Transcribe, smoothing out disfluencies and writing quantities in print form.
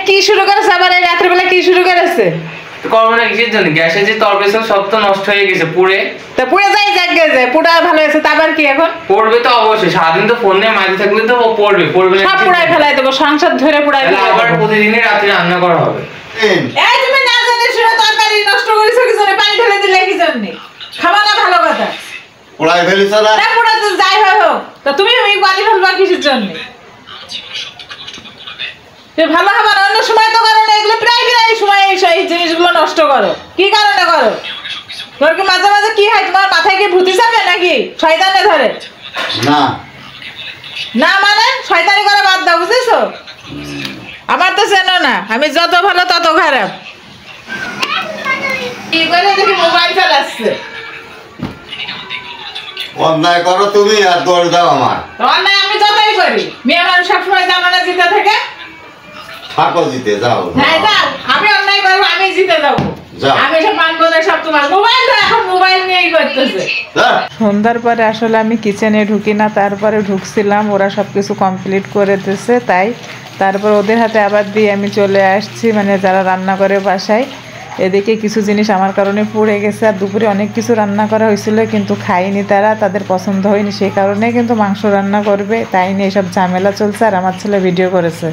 কি শুরু করেছে আবার এই রাতের বেলা কি শুরু করেছে? করবো না কিসের জন্য? গ্যাসে যে তরকারি সব তো নষ্ট হয়ে গেছে পুড়ে। তা পুড়ে যাই যায় পুড়া ভালো হয়েছে তা আবার কি এখন? পড়বে তো অবশ্যই, সারাদিন তো ফোন নিয়ে মাঝে থাকলে তো পড়বে না। সব পুড়াই ফেলাই দেবো, সংসার ধরে পুড়াই ফেলাই আবার প্রতিদিনই রাতে রান্না করা হবে। এই তুমি না জানি শুনে তরকারি নষ্ট করেছো কি জন্য? পানি ঢেলে দিলে কি জন্য? খাবা না ভালো কথা। পোড়াই ফেলিস না? না পোড়া তো যাই হয় হোক, তা তুমি পানি ফেলবা কিসের জন্য? ভালো খাবার অন্য সময় তো করো না, এগুলো প্রায় সময় এই জিনিসগুলো নষ্ট করো। কি কারণে করো? তোর কি মাঝে মাঝে কি হয়? তোমার মাথায় কি ভূতি চাপে নাকি? শয়তানে ধরে? না না মানে শয়তানি করে বাদ দাও, বুঝেছো? আমার তো চেনো না, আমি যত ভালো তত খারাপ। কি করে দেখি মোবাইল চালাচ্ছে। অন্যায় করো তুমি আর দৌড় দাও আমার। অন্যায় আমি যতই করি, মেয়ে মানুষ সবসময় জানো না জিতে থাকে। থাকো জিতে যাও। হ্যাঁ যাও, আমি অন্যায় করবো, আমি জিতে যাবো। আমি সব মানবো না, সব তোমার মোবাইল। এখন মোবাইল নিয়েই করতেছে। সন্ধ্যার পরে আসলে আমি কিচেনে ঢুকি না, তারপরে ঢুকছিলাম, ওরা সবকিছু কমপ্লিট করে দিতেছে, তাই তারপর ওদের হাতে আবার দিয়ে আমি চলে আসছি, মানে যারা রান্না করে বাসায়। এদিকে কিছু জিনিস আমার কারণে পুড়ে গেছে, আর দুপুরে অনেক কিছু রান্না করা হয়েছিল কিন্তু খাইনি তারা, তাদের পছন্দ হয়নি, সেই কারণে কিন্তু মাংস রান্না করবে, তাই নিয়ে এসব ঝামেলা চলছে। আর আমার ছেলে ভিডিও করেছে।